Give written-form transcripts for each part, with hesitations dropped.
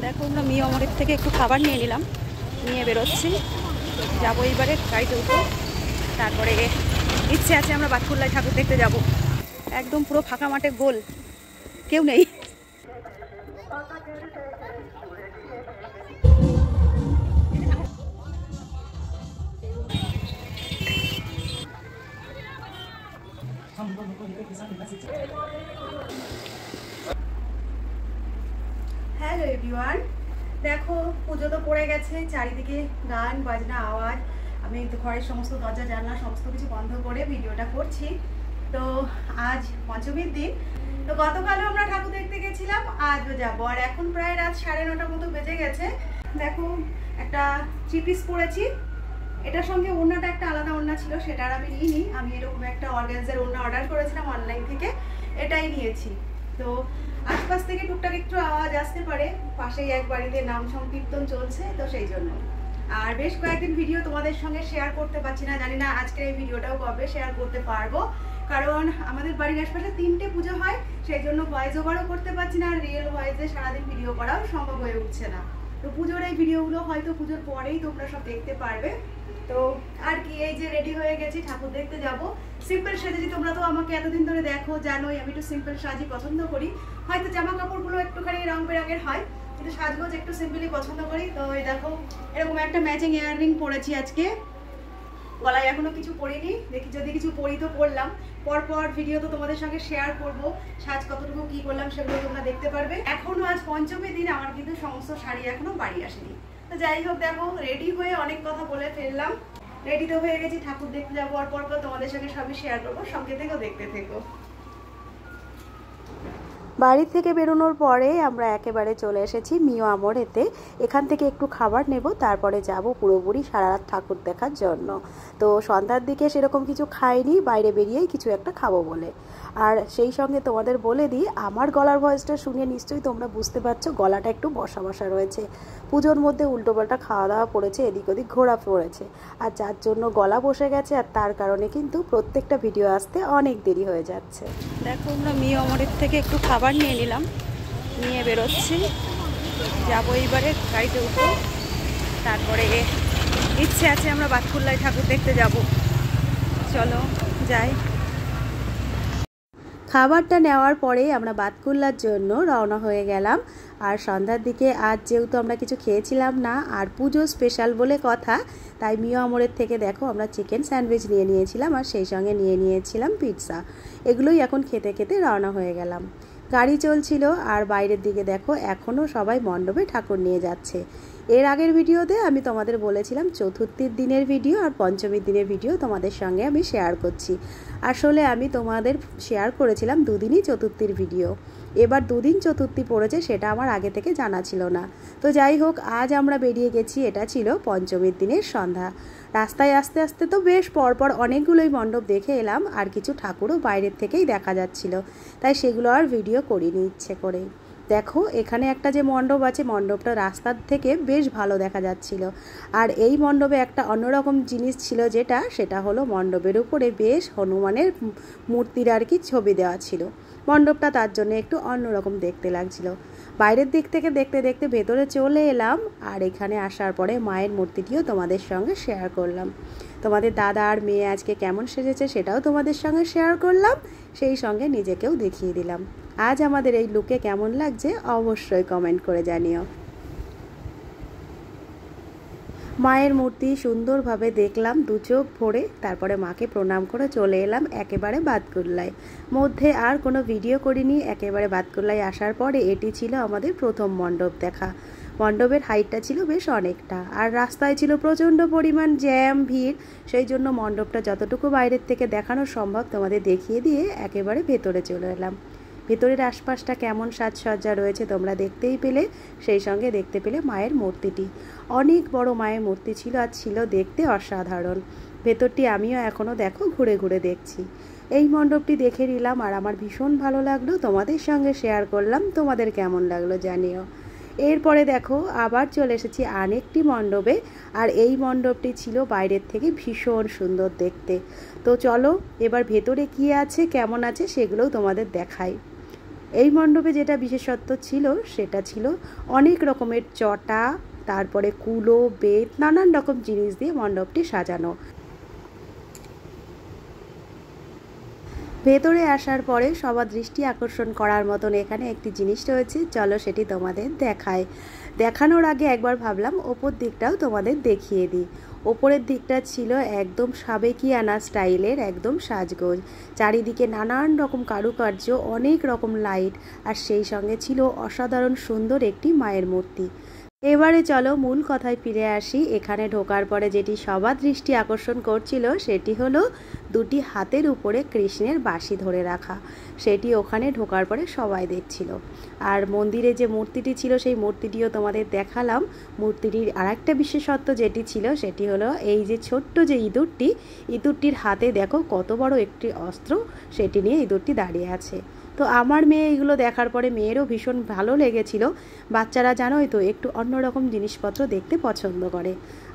দেখো আমরা মিয়া মোড়ের থেকে একটু খাবার নিয়ে নিলাম, নিয়ে বেরোচ্ছি, যাবো এইবারে গাড়িতে উঠবো। তারপরে ইচ্ছে আছে আমরা বাতকুল্লায় ঠাকুর দেখতে যাব। একদম পুরো ফাঁকা মাঠে, গোল, কেউ নেই। হ্যালো এভরিওয়ান, দেখো পুজো তো পড়ে গেছে, চারিদিকে গান বাজনা আওয়াজ। আমি তো ঘরের সমস্ত দরজা জানলা সমস্ত কিছু বন্ধ করে ভিডিওটা করছি। তো আজ পঞ্চমীর দিন, তো গতকালও আমরা ঠাকুর দেখতে গেছিলাম, আজও যাবো। আর এখন প্রায় রাত 9:30 মতো বেজে গেছে। দেখো একটা থ্রি পিস পরেছি, এটার সঙ্গে ওড়নাটা একটা আলাদা ওড়না ছিল, সেটা আর আমি নিইনি। আমি এরকম একটা অর্গানজার ওড়না অর্ডার করেছিলাম অনলাইন থেকে, এটাই নিয়েছি। তো আশপাশ থেকে টুকটাক একটু আওয়াজ আসতে পারে, পাশেই এক বাড়িতে নাম সংকীর্তন চলছে, তো সেই জন্য। আর বেশ কয়েকদিন ভিডিও তোমাদের সঙ্গে শেয়ার করতে পারছি না, জানি না আজকের এই ভিডিওটাও কবে শেয়ার করতে পারবো, কারণ আমাদের বাড়ির আশপাশে 3টে পুজো হয়, সেই জন্য ভয়েস ওভারও করতে পারছি না, আর রিয়েল ভয়েসে সারাদিন ভিডিও করাও সম্ভব হয়ে উঠছে না। তো পুজোর এই ভিডিওগুলো হয়তো পুজোর পরেই তোমরা সব দেখতে পারবে। তো আর কি, এই যে রেডি হয়ে গেছি, ঠাকুর দেখতে যাব। সিম্পল সেজেছি, তোমরা তো আমাকে এতদিন ধরে দেখো, জানোই আমি একটু সিম্পল সাজি পছন্দ করি। হয়তো জামা কাপড়গুলো একটুখানি রং বেরঙের হয়, কিন্তু সাজগোজ একটু সিম্পলি পছন্দ করি। তো এই দেখো এরকম একটা ম্যাচিং ইয়াররিং পরেছি আজকে, গলায় এখনো কিছু পরিনি, দেখি যদি কিছু পরি তো পরলাম। পরপর ভিডিও তো তোমাদের সঙ্গে শেয়ার করব, সাজ কতটুকু কি করলাম সেগুলো তোমরা দেখতে পারবে। এখনো আজ পঞ্চমী দিন, আমার কিন্তু সমস্ত শাড়ি এখনো বাড়ি আসেনি। তো যাই হোক, দেখো রেডি হয়ে অনেক কথা বলে ফেললাম, রেডি তো হয়ে গেছি, ঠাকুর দেখতে যাবো। আর পরপর তোমাদের সঙ্গে সবই শেয়ার করবো, সঙ্গে থেকেও দেখতে থেকো। বাড়ি থেকে বেরোনোর পরে আমরা একেবারে চলে এসেছি মিয়া মোড়েতে। এখান থেকে একটু খাবার নেব, তারপরে যাব পুরোপুরি সারা রাত ঠাকুর দেখার জন্য। তো সন্ধ্যার দিকে সেরকম কিছু খাইনি, বাইরে বেরিয়েই কিছু একটা খাবো বলে। আর সেই সঙ্গে তোমাদের বলে দিই, আমার গলার ভয়েসটা শুনে নিশ্চয়ই তোমরা বুঝতে পারছো গলাটা একটু বসা বসা রয়েছে। পুজোর মধ্যে উল্টোপাল্টা খাওয়া দাওয়া পড়েছে, এদিক ওদিক ঘোরা পড়েছে, আর যার জন্য গলা বসে গেছে, আর তার কারণে কিন্তু প্রত্যেকটা ভিডিও আসতে অনেক দেরি হয়ে যাচ্ছে। দেখো আমরা মিয়া মোড়ের থেকে একটু খাবার নিয়ে নিলাম, নিয়ে বেরোচ্ছি, যাবো এইবারে গাড়িতে উঠবো। তারপরে ইচ্ছে আছে আমরা বাতকুল্লায় ঠাকুর দেখতে যাব। চলো যাই। খাবারটা নেওয়ার পরে আমরা বাতকুল্লার জন্য রওনা হয়ে গেলাম। আর সন্ধ্যার দিকে আজ যেহেতু আমরা কিছু খেয়েছিলাম না, আর পুজো স্পেশাল বলে কথা, তাই মিয়া মোড়ের থেকে দেখো আমরা চিকেন স্যান্ডউইচ নিয়ে নিয়েছিলাম, আর সেই সঙ্গে নিয়ে নিয়েছিলাম পিৎজা। এগুলোই এখন খেতে খেতে রওনা হয়ে গেলাম। গাড়ি চলছিল, আর বাইরের দিকে দেখো এখনও সবাই মণ্ডপে ঠাকুর নিয়ে যাচ্ছে। এর আগের ভিডিওতে আমি তোমাদের বলেছিলাম চতুর্থীর দিনের ভিডিও আর পঞ্চমীর দিনের ভিডিও তোমাদের সঙ্গে আমি শেয়ার করছি। আসলে আমি তোমাদের শেয়ার করেছিলাম দুদিনই চতুর্থীর ভিডিও, এবার দুদিন চতুর্থী পড়েছে, সেটা আমার আগে থেকে জানা ছিল না। তো যাই হোক, আজ আমরা বেরিয়ে গেছি, এটা ছিল পঞ্চমীর দিনের সন্ধ্যা। রাস্তায় আস্তে আস্তে তো বেশ পরপর অনেকগুলোই মণ্ডপ দেখে এলাম, আর কিছু ঠাকুরও বাইরের থেকেই দেখা যাচ্ছিল, তাই সেগুলো আর ভিডিও করিনি ইচ্ছে করেই। দেখো এখানে একটা যে মণ্ডপ আছে, মণ্ডপটা রাস্তার থেকে বেশ ভালো দেখা যাচ্ছিল। আর এই মণ্ডপে একটা অন্যরকম জিনিস ছিল, সেটা হলো মণ্ডপের উপরে বেশ হনুমানের মূর্তির আর কি ছবি দেওয়া ছিল। মণ্ডপটা তার জন্য একটু অন্যরকম দেখতে লাগছিল। বাইরের দিক থেকে দেখতে দেখতে ভেতরে চলে এলাম, আর এখানে আসার পরে মায়ের মূর্তিটিও তোমাদের সঙ্গে শেয়ার করলাম। তোমাদের দাদা আর মেয়ে আজকে কেমন সেজেছে সেটাও তোমাদের সঙ্গে শেয়ার করলাম, সেই সঙ্গে নিজেকেও দেখিয়ে দিলাম। আজ আমাদের এই লুকে কেমন লাগছে অবশ্যই কমেন্ট করে জানিও। মায়ের মূর্তি সুন্দরভাবে দেখলাম দু চোখ ভরে, তারপরে মাকে প্রণাম করে চলে এলাম একেবারে বাতকুল্লায়। মধ্যে আর কোনো ভিডিও করিনি, একেবারে বাতকুল্লায় আসার পরে এটি ছিল আমাদের প্রথম মণ্ডপ দেখা। মণ্ডপের হাইটটা ছিল বেশ অনেকটা, আর রাস্তায় ছিল প্রচণ্ড পরিমাণ জ্যাম ভিড়, সেই জন্য মণ্ডপটা যতটুকু বাইরের থেকে দেখানো সম্ভব তোমাদের দেখিয়ে দিয়ে একেবারে ভেতরে চলে এলাম। ভেতরের আশপাশটা কেমন সাজসজ্জা রয়েছে তোমরা দেখতেই পেলে, সেই সঙ্গে দেখতে পেলে মায়ের মূর্তিটি। অনেক বড় মায়ের মূর্তি ছিল, আর ছিল দেখতে অসাধারণ। ভেতরটি আমিও এখনও দেখো ঘুরে ঘুরে দেখছি। এই মণ্ডপটি দেখে নিলাম, আর আমার ভীষণ ভালো লাগলো, তোমাদের সঙ্গে শেয়ার করলাম। তোমাদের কেমন লাগলো জানিও। এরপরে দেখো আবার চলে এসেছি আরেকটি মণ্ডপে, আর এই মণ্ডপটি ছিল বাইরের থেকে ভীষণ সুন্দর দেখতে। তো চলো এবার ভেতরে কি আছে কেমন আছে সেগুলোও তোমাদের দেখাই। এই মণ্ডপে যেটা বিশেষত্ব ছিল সেটা ছিল অনেক রকমের চটা, তারপরে কুলো, বেত, নানান রকম জিনিস দিয়ে মণ্ডপটি সাজানো। ভেতরে আসার পরে সবার দৃষ্টি আকর্ষণ করার মতন এখানে একটি জিনিস রয়েছে, চলো সেটি তোমাদের দেখায়। দেখানোর আগে একবার ভাবলাম ওপর দিকটাও তোমাদের দেখিয়ে দিই। ওপরের দিকটা ছিল একদম সাবেকিয়ানা স্টাইলের একদম সাজগোজ, চারিদিকে নানান রকম কারুকার্য, অনেক রকম লাইট, আর সেই সঙ্গে ছিল অসাধারণ সুন্দর একটি মায়ের মূর্তি। এবারে চলো মূল কথায় ফিরে আসি। এখানে ঢোকার পরে যেটি সবার দৃষ্টি আকর্ষণ করছিল সেটি হলো দুটি হাতের উপরে কৃষ্ণের বাঁশি ধরে রাখা, সেটি ওখানে ঢোকার পরে সবাই দেখছিল। আর মন্দিরে যে মূর্তিটি ছিল সেই মূর্তিটিও তোমাদের দেখালাম। মূর্তিটির আরেকটা বিশেষত্ব যেটি ছিল সেটি হলো এই যে ছোট্ট যে ইঁদুরটির হাতে দেখো কত বড় একটি অস্ত্র, সেটি নিয়ে ইঁদুরটি দাঁড়িয়ে আছে। তো আমার মেয়ে এগুলো দেখার পরে মেয়েরও ভীষণ ভালো লেগেছিল। বাচ্চারা জানোই তো একটু অন্যরকম জিনিসপত্র দেখতে পছন্দ করে।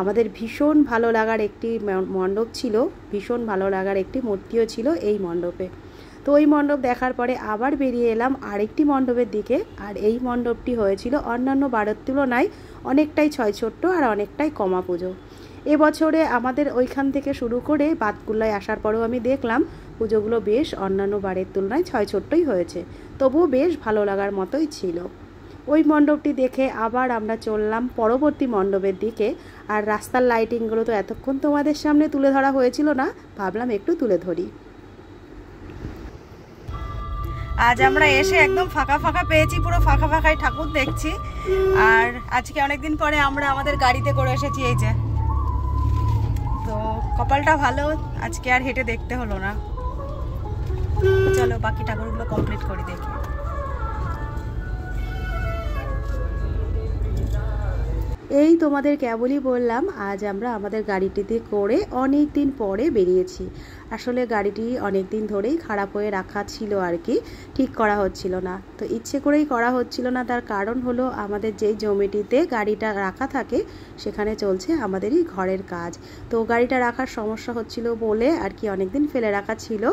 আমাদের ভীষণ ভালো লাগার একটি মণ্ডপ ছিল, ভীষণ ভালো লাগার একটি মূর্তিও ছিল এই মণ্ডপে। তো ওই মণ্ডপ দেখার পরে আবার বেরিয়ে এলাম আরেকটি মণ্ডপের দিকে। আর এই মণ্ডপটি হয়েছিল অন্যান্য বারের তুলনায় অনেকটাই ছয়ছোট্ট আর অনেকটাই কমা পুজো। এবছরে আমাদের ওইখান থেকে শুরু করে বাতকুল্লায় আসার পরেও আমি দেখলাম পুজোগুলো বেশ অন্যান্য বারের তুলনায় ছয়ছোট্টই হয়েছে, তবুও বেশ ভালো লাগার মতোই ছিল। ওই মণ্ডপটি দেখে আবার আমরা চললাম পরবর্তী মণ্ডপের দিকে। আর রাস্তার লাইটিংগুলো তো এতক্ষণ তোমাদের সামনে তুলে ধরা হয়েছিল না, ভাবলাম একটু তুলে ধরি। আজ আমরা এসে একদম ফাঁকা ফাঁকা পেয়েছি, পুরো ফাঁকা ফাঁকাই ঠাকুর দেখছি। আর আজকে অনেকদিন পরে আমরা আমাদের গাড়িতে করে এসেছি, এই যে। তো কপালটা ভালো, আজকে আর হেঁটে দেখতে হলো না। চলো বাকি ঠাকুরগুলো কমপ্লিট করে দেখি। এই তোমাদের কেবলই বললাম আজ আমরা আমাদের গাড়িটিতে করে অনেক দিন পরে বেরিয়েছি। আসলে গাড়িটি অনেক দিন ধরেই খারাপ হয়ে রাখা ছিল আর কি, ঠিক করা হচ্ছিল না। তো ইচ্ছে করেই করা হচ্ছিল না, তার কারণ হলো আমাদের যেই জমিটিতে গাড়িটা রাখা থাকে সেখানে চলছে আমাদেরই ঘরের কাজ। তো গাড়িটা রাখার সমস্যা হচ্ছিল বলে আর কি অনেকদিন ফেলে রাখা ছিল।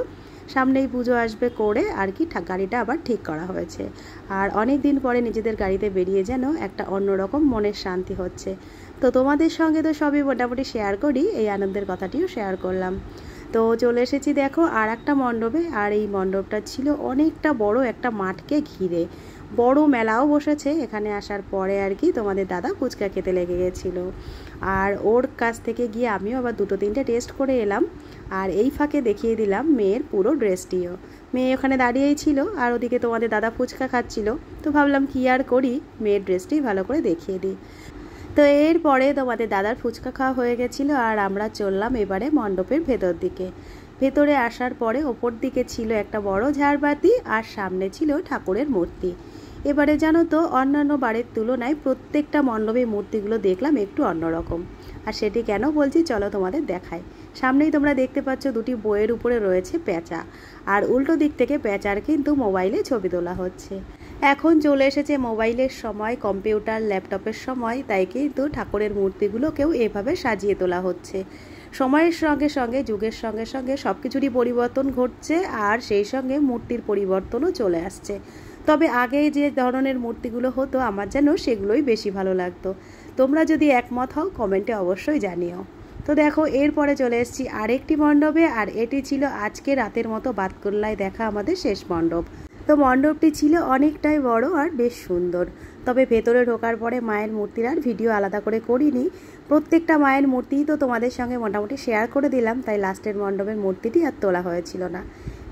সামনেই পুজো আসবে করে আর কি গাড়িটা আবার ঠিক করা হয়েছে। আর অনেক দিন পরে নিজেদের গাড়িতে বেরিয়ে যেন একটা অন্যরকম মনের শান্তি হচ্ছে। তো তোমাদের সঙ্গে তো সবই মোটামুটি শেয়ার করি, এই আনন্দের কথাটিও শেয়ার করলাম। তো চলে এসেছি দেখো আর একটা মণ্ডপে। আর এই মণ্ডপটা ছিল অনেকটা বড় একটা মাঠকে ঘিরে, বড় মেলাও বসেছে এখানে আসার পরে আর কি। তোমাদের দাদা ফুচকা খেতে লেগে গেছিলো, আর ওর কাছ থেকে গিয়ে আমিও আবার দুটো তিনটে টেস্ট করে এলাম। আর এই ফাঁকে দেখিয়ে দিলাম মেয়ের পুরো ড্রেসটিও। মেয়ে ওখানে দাঁড়িয়েই ছিল আর ওদিকে তোমাদের দাদা ফুচকা খাচ্ছিল। তো ভাবলাম কি আর করি, মেয়ের ড্রেসটি ভালো করে দেখিয়ে দিই। তো এরপরে তোমাদের দাদার ফুচকা খাওয়া হয়ে গেছিলো আর আমরা চললাম এবারে মণ্ডপের ভেতর দিকে। ভেতরে আসার পরে ওপর দিকে ছিল একটা বড় ঝাড়বাতি আর সামনে ছিল ঠাকুরের মূর্তি। এবারে জানো তো অন্যান্য বারের তুলনায় প্রত্যেকটা মণ্ডপে মূর্তিগুলো দেখলাম একটু অন্যরকম। আর সেটি কেন বলছি চলো তোমাদের দেখাই। সামনেই তোমরা দেখতে পাচ্ছ দুটি বইয়ের উপরে রয়েছে পেঁচা, আর উল্টো দিক থেকে পেঁচার কিন্তু মোবাইলে ছবি তোলা হচ্ছে। এখন চলে এসেছে মোবাইলের সময়, কম্পিউটার ল্যাপটপের সময়, তাই কিন্তু ঠাকুরের মূর্তিগুলোকেও এভাবে সাজিয়ে তোলা হচ্ছে। সময়ের সঙ্গে সঙ্গে যুগের সঙ্গে সঙ্গে সব কিছুরই পরিবর্তন ঘটছে, আর সেই সঙ্গে মূর্তির পরিবর্তনও চলে আসছে। তবে আগে যে ধরনের মূর্তিগুলো হতো আমার যেন সেগুলোই বেশি ভালো লাগতো। তোমরা যদি একমত হও কমেন্টে অবশ্যই জানিও। তো দেখো এরপরে চলে এসেছি আরেকটি মণ্ডপে, আর এটি ছিল আজকে রাতের মতো বাতকুল্লায় দেখা আমাদের শেষ মণ্ডপ। তো মণ্ডপটি ছিল অনেকটাই বড় আর বেশ সুন্দর। তবে ভেতরে ঢোকার পরে মায়ের মূর্তির আর ভিডিও আলাদা করে করিনি, প্রত্যেকটা মায়ের মূর্তিই তো তোমাদের সঙ্গে মোটামুটি শেয়ার করে দিলাম, তাই লাস্টের মণ্ডপের মূর্তিটি আর তোলা হয়েছিল না।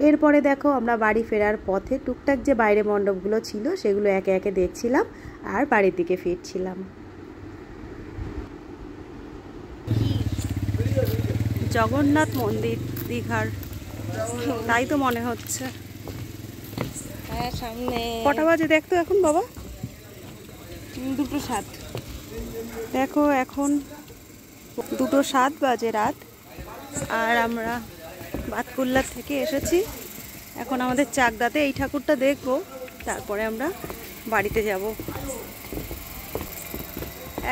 এরপরে দেখো আমরা বাড়ি ফেরার পথে টুকটাক যে বাইরে মণ্ডপগুলো ছিল সেগুলো একে একে দেখছিলাম আর বাড়ির দিকে ফিরছিলাম। জগন্নাথ মন্দির দীঘার, তাই তো মনে হচ্ছে। হ্যাঁ সামনে। কটা বাজে দেখতো এখন বাবা? 2:07। দেখো এখন 2:07 বাজে রাত। আর আমরা বাতকুল্লা থেকে এসেছি, এখন আমাদের চাকদাতে এই ঠাকুরটা দেখবো, তারপরে আমরা বাড়িতে যাব।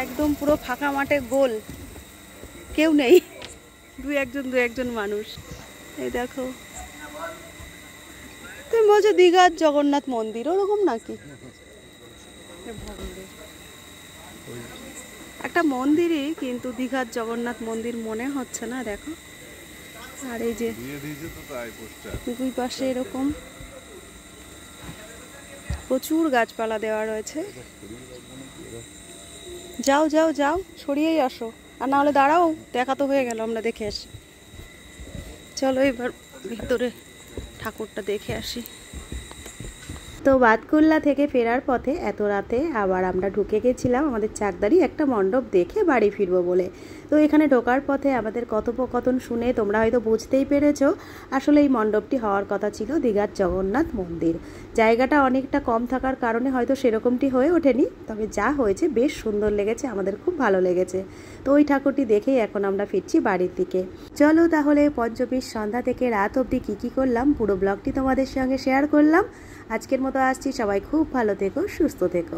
একদম পুরো ফাঁকা মাঠে গোল, কেউ নেই, দু একজন মানুষ। এই দেখো, তো বলছো দীঘার জগন্নাথ মন্দির ওরকম নাকি? একটা মন্দিরই, কিন্তু দীঘার জগন্নাথ মন্দির মনে হচ্ছে না। দেখো, আর এই যে দুই পাশে এরকম প্রচুর গাছপালা দেওয়া রয়েছে। যাও যাও যাও, সরিয়েই আসো, আর না হলে দাঁড়াও, দেখা তো হয়ে গেল, আমরা দেখে আসি। চলো এবার ভিতরে ঠাকুরটা দেখে আসি। তো বাতকুল্লা থেকে ফেরার পথে এত রাতে আবার আমরা ঢুকে গেছিলাম আমাদের চাকদারি একটা মণ্ডপ দেখে বাড়ি ফিরবো বলে। তো এখানে ঢোকার পথে আমাদের কথোপকথন শুনে তোমরা হয়তো বুঝতেই পেরেছো, আসলে এই মণ্ডপটি হওয়ার কথা ছিল দীঘার জগন্নাথ মন্দির। জায়গাটা অনেকটা কম থাকার কারণে হয়তো সেরকমটি হয়ে ওঠেনি, তবে যা হয়েছে বেশ সুন্দর লেগেছে, আমাদের খুব ভালো লেগেছে। তো ওই ঠাকুরটি দেখেই এখন আমরা ফিরছি বাড়ির দিকে। চলো তাহলে পঞ্চমীর সন্ধ্যা থেকে রাত অবধি কী করলাম পুরো ব্লগটি তোমাদের সঙ্গে শেয়ার করলাম। আজকের মতো আসছি, সবাই খুব ভালো থেকো, সুস্থ থেকো।